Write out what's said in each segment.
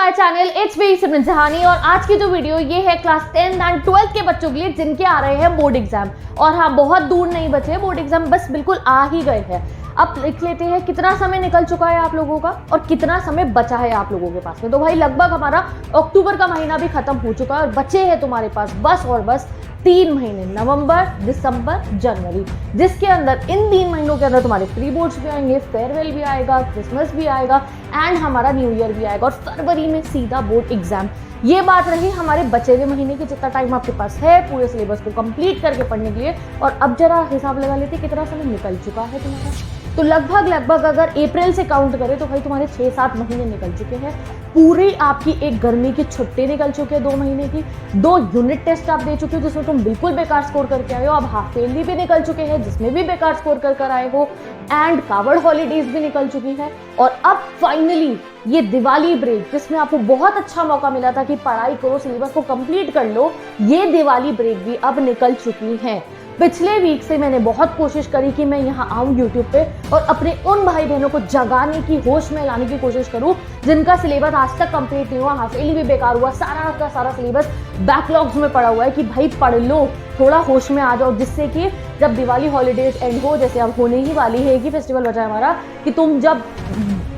My channel it's me सिमरन जहानी। और आज की जो वीडियो ये है क्लास 10th एंड 12th के बच्चों के लिए जिनके आ रहे हैं बोर्ड एग्जाम। और हाँ, बहुत दूर नहीं बचे, बोर्ड एग्जाम बस बिल्कुल आ ही गए हैं। अब लिख लेते हैं कितना समय निकल चुका है आप लोगों का और कितना समय बचा है आप लोगों के पास में। तो भाई लगभग हमारा अक्टूबर का महीना भी खत्म हो चुका है और बचे हैं तुम्हारे पास बस और बस 3 महीने, नवंबर, दिसंबर, जनवरी, जिसके अंदर इन 3 महीनों के अंदर तुम्हारे प्री बोर्ड्स भी आएंगे, फेयरवेल भी आएगा, क्रिसमस भी आएगा एंड हमारा न्यू ईयर भी आएगा और फरवरी में सीधा बोर्ड एग्जाम। ये बात रही हमारे बचे हुए महीने की, जितना टाइम आपके पास है पूरे सिलेबस को कंप्लीट करके पढ़ने के लिए। और अब जरा हिसाब लगा लेते कितना समय निकल चुका है तुम्हारा। तो लगभग अगर अप्रैल से काउंट करें तो भाई तुम्हारे 6-7 महीने निकल चुके हैं। पूरी आपकी एक गर्मी की छुट्टी निकल चुकी है 2 महीने की। 2 यूनिट टेस्ट आप दे चुके हो जिसमें तुम बिल्कुल बेकार स्कोर करके आए हो। अब हाफ ईयरली भी निकल चुके हैं जिसमें भी बेकार स्कोर कर आए हो एंड कावड़ हॉलीडेज भी निकल चुकी है। और अब फाइनली ये दिवाली ब्रेक जिसमें आपको बहुत अच्छा मौका मिला था कि पढ़ाई करो, सिलेबस को कंप्लीट कर लो, ये दिवाली ब्रेक भी अब निकल चुकी है। पिछले वीक से मैंने बहुत कोशिश करी कि मैं यहाँ आऊँ यूट्यूब पे और अपने उन भाई बहनों को जगाने की, होश में लाने की कोशिश करूँ जिनका सिलेबस आज तक कंप्लीट नहीं हुआ, हाफ ईयरली भी बेकार हुआ, सारा का सारा सिलेबस बैकलॉग्स में पड़ा हुआ है, कि भाई पढ़ लो, थोड़ा होश में आ जाओ, जिससे कि जब दिवाली हॉलीडेज एंड हो, जैसे अब होने ही वाली है कि फेस्टिवल बचा है हमारा, कि तुम जब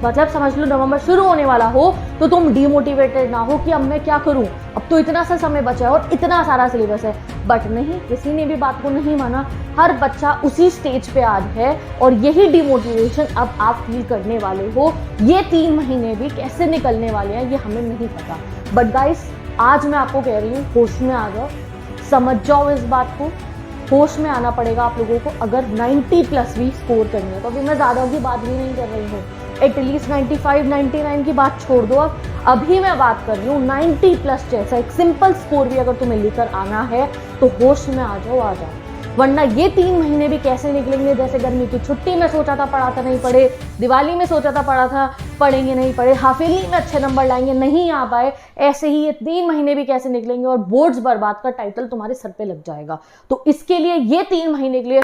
मतलब समझ लो नवंबर शुरू होने वाला हो तो तुम डीमोटिवेटेड ना हो कि अब मैं क्या करूं, अब तो इतना सा समय बचा है और इतना सारा सिलेबस है। बट नहीं, किसी ने भी बात को नहीं माना। हर बच्चा उसी स्टेज पे आज है और यही डिमोटिवेशन अब आप फील करने वाले हो। ये 3 महीने भी कैसे निकलने वाले हैं ये हमें नहीं पता। बट गाइस, आज मैं आपको कह रही हूँ, होश में आ जाओ, समझ जाओ इस बात को। होश में आना पड़ेगा आप लोगों को अगर 90+ भी स्कोर करनी है। तो अभी मैं ज़्यादा की बात भी नहीं कर रही हूँ, एटलीस्ट 95-99 की बात छोड़ दो। अब अभी मैं बात कर रही हूँ 90+ जैसा एक सिंपल स्कोर भी अगर तुम्हें लेकर आना है तो होश में आ जाओ, वरना ये 3 महीने भी कैसे निकलेंगे। जैसे गर्मी की छुट्टी में सोचा था पढ़ा था नहीं पढ़े, दिवाली में सोचा था पढ़ा था पढ़ेंगे नहीं पढ़े, हाफ ईयरली में अच्छे नंबर लाएंगे नहीं आ पाए, ऐसे ही ये 3 महीने भी कैसे निकलेंगे और बोर्ड्स बर्बाद का टाइटल तुम्हारे सर पे लग जाएगा। तो इसके लिए ये 3 महीने के लिए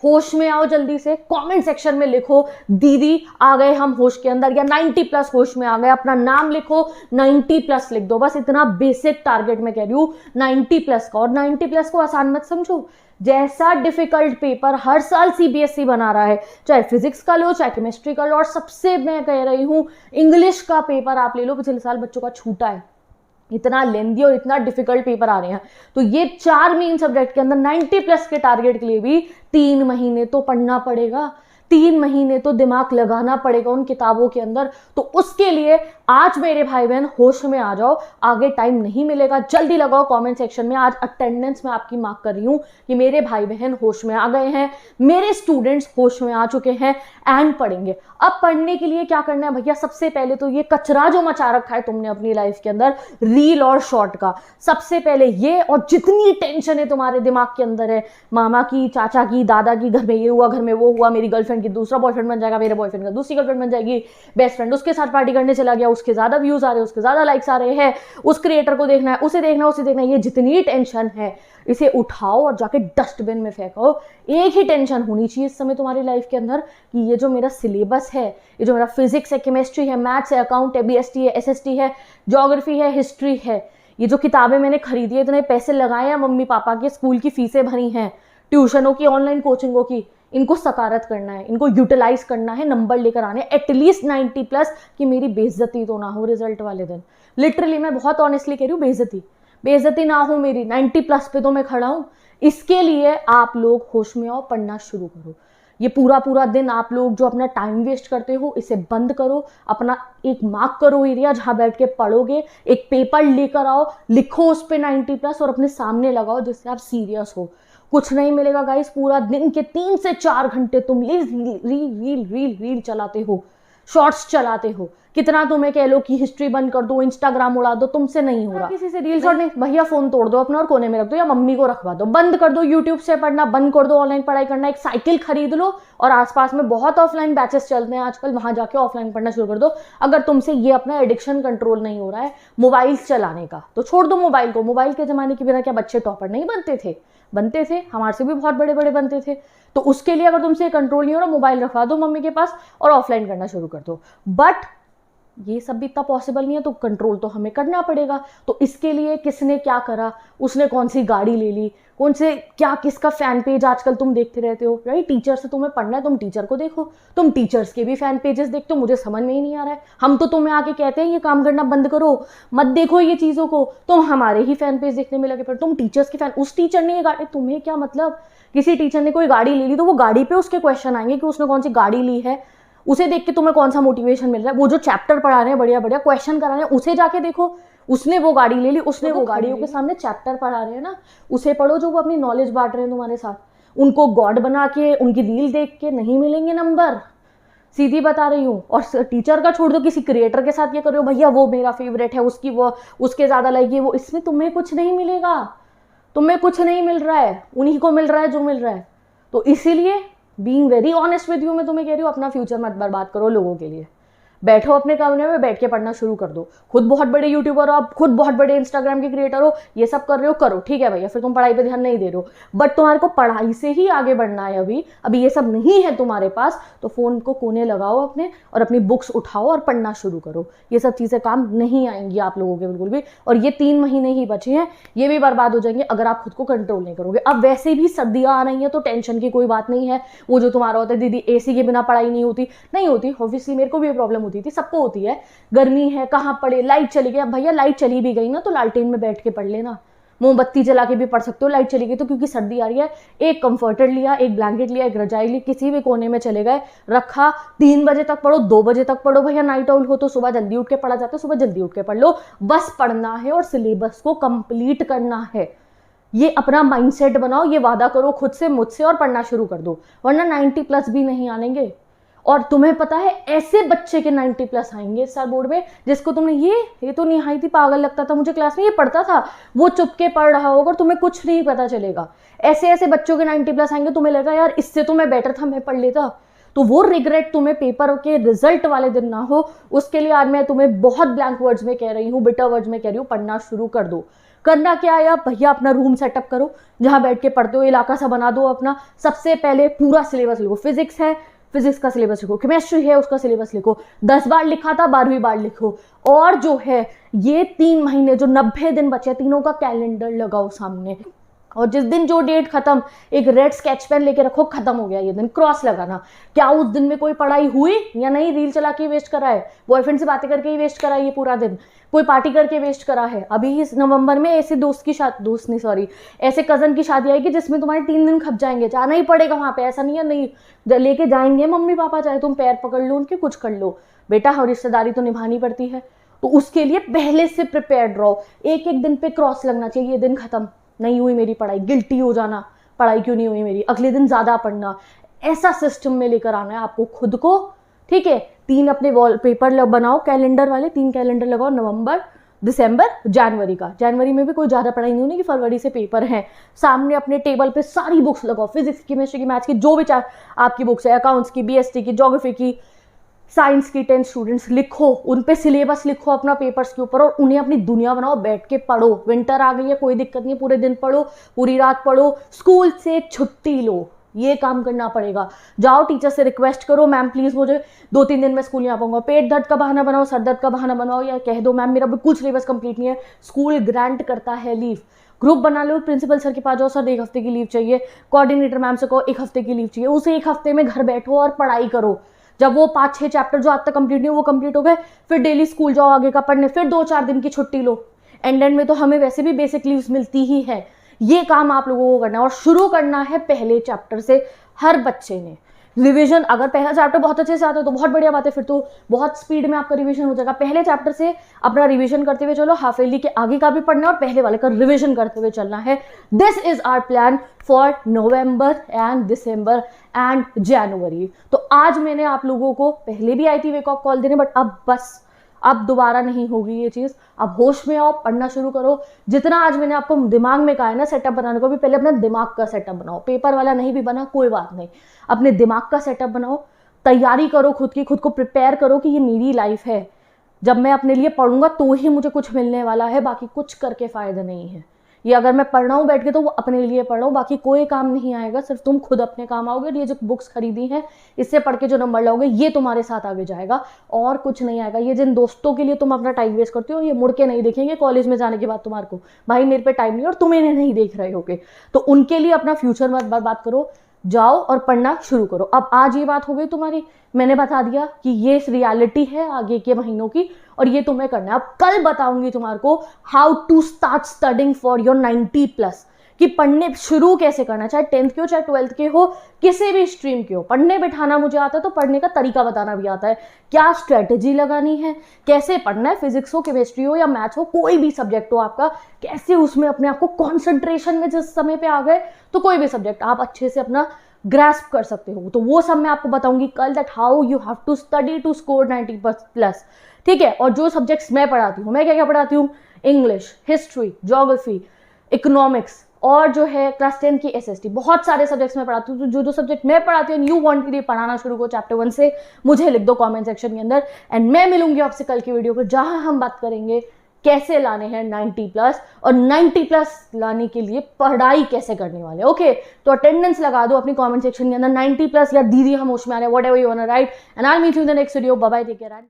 होश में आओ। जल्दी से कमेंट सेक्शन में लिखो दीदी आ गए हम होश के अंदर, या 90+ होश में आ गए। अपना नाम लिखो, 90+ लिख दो। बस इतना बेसिक टारगेट मैं कह रही हूँ 90+ का। और 90+ को आसान मत समझो, जैसा डिफिकल्ट पेपर हर साल सीबीएसई बना रहा है, चाहे फिजिक्स का लो, चाहे केमिस्ट्री का लो, और सबसे मैं कह रही हूँ इंग्लिश का पेपर आप ले लो, पिछले साल बच्चों का छूटा है। इतना लेंदी और इतना डिफिकल्ट पेपर आ रहे हैं। तो ये 4 मेन सब्जेक्ट के अंदर 90+ के टारगेट के लिए भी 3 महीने तो पढ़ना पड़ेगा, 3 महीने तो दिमाग लगाना पड़ेगा उन किताबों के अंदर। तो उसके लिए आज मेरे भाई बहन होश में आ जाओ, आगे टाइम नहीं मिलेगा। जल्दी लगाओ कमेंट सेक्शन में, आज अटेंडेंस में आपकी मार्क कर रही हूँ कि मेरे भाई बहन होश में आ गए हैं, मेरे स्टूडेंट्स होश में आ चुके हैं एंड पढ़ेंगे। अब पढ़ने के लिए क्या करना है भैया, सबसे पहले तो ये कचरा जो मचा रखा है तुमने अपनी लाइफ के अंदर रील और शॉर्ट का, सबसे पहले ये, और जितनी टेंशन है तुम्हारे दिमाग के अंदर है, मामा की, चाचा की, दादा की, घर में ये हुआ, घर में वो हुआ, मेरी गर्लफ्रेंड की दूसरा बॉयफ्रेंड बन जाएगा, मेरे बॉयफ्रेंड का दूसरी गर्लफ्रेंड बन जाएगी, बेस्ट फ्रेंड उसके साथ पार्टी करने चला गया, उसके ज्यादा व्यूज आ रहे हैं, उसके ज्यादा लाइक्स आ रहे हैं, उस क्रिएटर को देखना है, उसे देखना है, उसे देखना है, ये जितनी टेंशन है इसे उठाओ और जाके डस्टबिन में फेंको। एक ही टेंशन होनी चाहिए इस समय तुम्हारी लाइफ के अंदर कि ये जो मेरा सिलेबस है, ये जो मेरा फिजिक्स है, केमिस्ट्री है, मैथ्स है, अकाउंट है, बीएसटी है, एसएसटी है, ज्योग्राफी है, हिस्ट्री है, ये जो किताबें मैंने खरीदी है, इतने पैसे लगाए हैं मम्मी पापा के, स्कूल की फीसें भरी हैं, ट्यूशनों की, ऑनलाइन कोचिंगों की, इनको सकारात करना है, इनको यूटिलाइज करना है, नंबर लेकर आने एटलीस्ट 90+ कि मेरी बेइज्जती तो ना हो रिजल्ट वाले दिन। लिटरली मैं बहुत ऑनेस्टली कह रही हूँ, बेइज्जती ना हो मेरी, 90+ पे तो मैं खड़ा हूँ। इसके लिए आप लोग होश में आओ, पढ़ना शुरू करो। ये पूरा दिन आप लोग जो अपना टाइम वेस्ट करते हो इसे बंद करो। अपना एक मार्क करो एरिया जहाँ बैठ के पढ़ोगे, एक पेपर लेकर आओ, लिखो उस पर 90+ और अपने सामने लगाओ जिससे आप सीरियस हो। कुछ नहीं मिलेगा गाइस, पूरा दिन के 3 से 4 घंटे तुम रील चलाते हो, शॉर्ट्स चलाते हो। कितना तुम्हें कह लो कि हिस्ट्री बंद कर दो, इंस्टाग्राम उड़ा दो, तुमसे नहीं हो रहा। किसी से रील शॉर्ट नहीं, भैया फोन तोड़ दो अपना और कोने में रख दो या मम्मी को रखवा दो, बंद कर दो, यूट्यूब से पढ़ना बंद कर दो, ऑनलाइन पढ़ाई करना, एक साइकिल खरीद लो और आसपास में बहुत ऑफलाइन बैचेस चलते हैं आजकल, वहां जाके ऑफलाइन पढ़ना शुरू कर दो। अगर तुमसे ये अपना एडिक्शन कंट्रोल नहीं हो रहा है मोबाइल चलाने का तो छोड़ दो मोबाइल को। मोबाइल के जमाने के बिना क्या बच्चे टॉपर नहीं बनते थे, हमारे से भी बहुत बड़े बनते थे। तो उसके लिए अगर तुमसे कंट्रोल नहीं हो रहा, मोबाइल रखवा दो मम्मी के पास और ऑफलाइन करना शुरू कर दो। बट ये सब भी इतना पॉसिबल नहीं है, तो कंट्रोल तो हमें करना पड़ेगा। तो इसके लिए किसने क्या करा, उसने कौन सी गाड़ी ले ली, कौन से क्या किसका फैन पेज आजकल तुम देखते रहते हो, राइट। टीचर से तुम्हें पढ़ना है, तुम टीचर को देखो, तुम टीचर्स के भी फैन पेजेस देखते हो, मुझे समझ में ही नहीं आ रहा है। हम तो तुम्हें आके कहते हैं ये काम करना बंद करो, मत देखो ये चीज़ों को, तुम हमारे ही फैन पेज देखने में लगे पड़े। तुम टीचर्स के फैन, उस टीचर ने ये गाड़ी, तुम्हें क्या मतलब, किसी टीचर ने कोई गाड़ी ले ली तो वो गाड़ी पे उसके क्वेश्चन आएंगे कि उसने कौन सी गाड़ी ली है, उसे देख के तुम्हें कौन सा मोटिवेशन मिल रहा है। वो जो चैप्टर पढ़ा रहे हैं बढ़िया बढ़िया क्वेश्चन करा रहे हैं, उसे जाके देखो, उसने वो गाड़ी ले ली, उसने वो गाड़ियों के सामने चैप्टर पढ़ा रहे हैं ना, उसे पढ़ो जो वो अपनी नॉलेज बांट रहे हैं तुम्हारे साथ। उनको गॉड बना के उनकी रील देख के नहीं मिलेंगे नंबर, सीधी बता रही हूँ। और टीचर का छोड़ दो, किसी क्रिएटर के साथ ये करो भैया वो मेरा फेवरेट है, उसकी वो उसके ज्यादा लाइक है वो, इसमें तुम्हें कुछ नहीं मिलेगा, तुम्हें कुछ नहीं मिल रहा है, उन्हीं को मिल रहा है जो मिल रहा है। तो इसीलिए being very honest with you, मैं तुम्हें कह रही हूँ अपना फ्यूचर मत बर्बाद करो लोगों के लिए। बैठो अपने कमरे में, बैठ के पढ़ना शुरू कर दो। खुद बहुत बड़े यूट्यूबर हो आप, खुद बहुत बड़े इंस्टाग्राम के क्रिएटर हो, ये सब कर रहे हो, करो, ठीक है भैया, फिर तुम पढ़ाई पे ध्यान नहीं दे रहे हो, बट तुम्हारे को पढ़ाई से ही आगे बढ़ना है। अभी ये सब नहीं है तुम्हारे पास, तो फोन को कोने लगाओ अपने और अपनी बुक्स उठाओ और पढ़ना शुरू करो। ये सब चीजें काम नहीं आएंगी आप लोगों के बिल्कुल भी। और ये 3 महीने ही बचे हैं, ये भी बर्बाद हो जाएंगे अगर आप खुद को कंट्रोल नहीं करोगे। अब वैसे भी सर्दियां आ रही हैं तो टेंशन की कोई बात नहीं है। वो जो तुम्हारा होता है दीदी एसी के बिना पढ़ाई नहीं होती, नहीं होती, ऑब्वियसली मेरे को भी प्रॉब्लम होती थी, सबको होती है। गर्मी है, कहाँ पढ़े, लाइट चली गई। अब भैया लाइट चली भी गई ना तो लालटेन में बैठ के पढ़ लेना, मोमबत्ती जला के भी पढ़ सकते हो। लाइट चली गई तो क्योंकि सर्दी आ रही है, एक कंफर्टर लिया, एक ब्लैंकेट लिया, एक रजाई ली, किसी भी कोने में चले गए, रखा, 3 बजे तक पढ़ो, 2 बजे तक पढ़ो। भैया नाइट आउल हो तो सुबह जल्दी उठ के पढ़ा जाता है, सुबह जल्दी उठ के पढ़ लो। बस पढ़ना है और सिलेबस को कंप्लीट करना है। ये अपना माइंडसेट बनाओ, ये वादा करो खुद से, मुझसे, और पढ़ना शुरू कर दो, वरना 90+ भी नहीं आनेंगे। और तुम्हें पता है ऐसे बच्चे के 90+ आएंगे सर बोर्ड में, जिसको तुमने ये तो निहायती पागल लगता था मुझे क्लास में, ये पढ़ता था, वो चुपके पढ़ रहा होगा और तुम्हें कुछ नहीं पता चलेगा। ऐसे ऐसे बच्चों के 90+ आएंगे, तुम्हें लगा यार इससे तो मैं बेटर था, मैं पढ़ लेता। तो वो रिग्रेट तुम्हें पेपर के रिजल्ट वाले दिन ना हो, उसके लिए आज मैं तुम्हें बहुत ब्लैंक वर्ड्स में कह रही हूँ, बिटर वर्ड्स में कह रही हूँ, पढ़ना शुरू कर दो। करना क्या है भैया, अपना रूम सेटअप करो जहां बैठ के पढ़ते हो, इलाका सा बना दो अपना। सबसे पहले पूरा सिलेबस लिखो, फिजिक्स है फिजिक्स का सिलेबस लिखो, केमिस्ट्री है उसका सिलेबस लिखो, 10 बार लिखा था 12वीं बार लिखो। और जो है ये 3 महीने जो 90 दिन बचे, तीनों का कैलेंडर लगाओ सामने, और जिस दिन जो डेट खत्म, एक रेड स्केच पेन लेके रखो, खत्म हो गया ये दिन, क्रॉस लगाना। क्या उस दिन में कोई पढ़ाई हुई या नहीं, रील चला के वेस्ट करा है, बॉयफ्रेंड से बातें करके ही वेस्ट करा है ये पूरा दिन, कोई पार्टी करके वेस्ट करा है। अभी इस नवंबर में ऐसे ऐसे कजन की शादी आएगी जिसमें तुम्हारे 3 दिन खप जाएंगे, जाना ही पड़ेगा वहां पे, ऐसा नहीं है नहीं लेके जाएंगे मम्मी पापा, चाहे तुम पैर पकड़ लो उनके, कुछ कर लो बेटा, और रिश्तेदारी तो निभानी पड़ती है। तो उसके लिए पहले से प्रिपेयर्ड रहो। एक एक दिन पे क्रॉस लगना चाहिए, ये दिन खत्म, नहीं हुई मेरी पढ़ाई, गिल्टी हो जाना, पढ़ाई क्यों नहीं हुई मेरी, अगले दिन ज्यादा पढ़ना, ऐसा सिस्टम में लेकर आना है आपको खुद को, ठीक है। 3 अपने वॉलपेपर बनाओ कैलेंडर वाले, 3 कैलेंडर लगाओ, नवंबर, दिसंबर, जनवरी का। जनवरी में भी कोई ज्यादा पढ़ाई नहीं होनी कि फरवरी से पेपर है। सामने अपने टेबल पे सारी बुक्स लगाओ, फिजिक्स की, केमिस्ट्री की, मैथ्स की, जो भी आपकी बुक्स है, अकाउंट्स की, बीएसटी की, ज्योग्राफी की, साइंस की, 10 स्टूडेंट्स लिखो, उन पे सिलेबस लिखो अपना पेपर्स के ऊपर, और उन्हें अपनी दुनिया बनाओ, बैठ के पढ़ो। विंटर आ गई है कोई दिक्कत नहीं है, पूरे दिन पढ़ो, पूरी रात पढ़ो, स्कूल से छुट्टी लो, ये काम करना पड़ेगा। जाओ टीचर से रिक्वेस्ट करो, मैम प्लीज मुझे 2-3 दिन में स्कूल नहीं आ पाऊंगा, पेट दर्द का बहाना बनाओ, सर दर्द का बहाना बनाओ, या कह दो मैम मेरा बिल्कुल सिलेबस कंप्लीट नहीं है, स्कूल ग्रांट करता है लीव। ग्रुप बना लो, प्रिंसिपल सर के पास जाओ, सर 1 हफ्ते की लीव चाहिए, कोऑर्डिनेटर मैम से कहो 1 हफ्ते की लीव चाहिए, उसे 1 हफ्ते में घर बैठो और पढ़ाई करो। जब वो 5-6 चैप्टर जो आज तक कंप्लीट नहीं, वो कंप्लीट हो गए, फिर डेली स्कूल जाओ आगे का पढ़ने, फिर 2-4 दिन की छुट्टी लो। एंड में तो हमें वैसे भी बेसिक लीव्स मिलती ही है। ये काम आप लोगों को करना है, और शुरू करना है पहले चैप्टर से। हर बच्चे ने रिवीजन, अगर पहला चैप्टर बहुत अच्छे से आता है तो बहुत बढ़िया बात है, फिर तो बहुत स्पीड में आपका रिवीजन हो जाएगा। पहले चैप्टर से अपना रिवीजन करते हुए चलो, हाफ ईयरली के आगे का भी पढ़ना है और पहले वाले का रिवीजन करते हुए चलना है। This is our plan for November and December and January. तो आज मैंने आप लोगों को, पहले भी आई थी वेक अप कॉल देने, बट अब बस अब दोबारा नहीं होगी ये चीज। अब होश में आओ, पढ़ना शुरू करो। जितना आज मैंने आपको दिमाग में कहा है ना सेटअप बनाने को, भी पहले अपना दिमाग का सेटअप बनाओ। पेपर वाला नहीं भी बना कोई बात नहीं, अपने दिमाग का सेटअप बनाओ, तैयारी करो खुद की, खुद को प्रिपेयर करो कि ये मेरी लाइफ है, जब मैं अपने लिए पढ़ूंगा तो ही मुझे कुछ मिलने वाला है, बाकी कुछ करके फायदा नहीं है। ये अगर मैं पढ़ रहा हूँ बैठ के तो वो अपने लिए पढ़ रहा हूँ, बाकी कोई काम नहीं आएगा, सिर्फ तुम खुद अपने काम आओगे। और ये जो बुक्स खरीदी हैं इससे पढ़ के जो नंबर लाओगे ये तुम्हारे साथ आगे जाएगा और कुछ नहीं आएगा। ये जिन दोस्तों के लिए तुम अपना टाइम वेस्ट करते हो ये मुड़ के नहीं देखेंगे कॉलेज में जाने के बाद तुम्हारे को, भाई मेरे पे टाइम नहीं और तुम इन्हें नहीं देख रहे होगे, तो उनके लिए अपना फ्यूचर मत बर्बाद करो, जाओ और पढ़ना शुरू करो। अब आज ये बात हो गई तुम्हारी, मैंने बता दिया कि ये रियलिटी है आगे के महीनों की और ये तुम्हें करना है। अब कल बताऊंगी तुम्हारे को how to start studying for your 90+, कि पढ़ने शुरू कैसे करना, चाहे 10th के हो चाहे 12th के हो, किसी भी स्ट्रीम के हो। पढ़ने बैठाना मुझे आता है तो पढ़ने का तरीका बताना भी आता है, क्या स्ट्रेटेजी लगानी है, कैसे पढ़ना है, फिजिक्स हो, केमिस्ट्री हो या मैथ्स हो, कोई भी सब्जेक्ट हो आपका, कैसे उसमें अपने आप को कॉन्सेंट्रेशन में जिस समय पे आ गए तो कोई भी सब्जेक्ट आप अच्छे से अपना ग्रास्प कर सकते हो। तो वो सब मैं आपको बताऊंगी कल, that how you have to study to score 90+, ठीक है। और जो सब्जेक्ट्स मैं पढ़ाती हूँ, मैं क्या क्या पढ़ाती हूँ, इंग्लिश, हिस्ट्री, ज्योग्राफी, इकोनॉमिक्स और जो है क्लास 10 की SST, बहुत सारे सब्जेक्ट्स मैं पढ़ाती हूँ। तो जो सब्जेक्ट मैं पढ़ाती हूँ यू वांटेड पढ़ाना शुरू करो चैप्टर 1 से, मुझे लिख दो कमेंट सेक्शन के अंदर एंड मैं मिलूंगी आपसे कल की वीडियो पर, जहां हम बात करेंगे कैसे लाने हैं 90+ और 90+ लाने के लिए पढ़ाई कैसे करने वाले। ओके, तो अटेंडेंस लगा दो अपनी कमेंट सेक्शन के अंदर 90+ या दीदी हम उसमें आ रहे हैं, whatever you want to write, and I meet you in the next video. Bye bye, take care.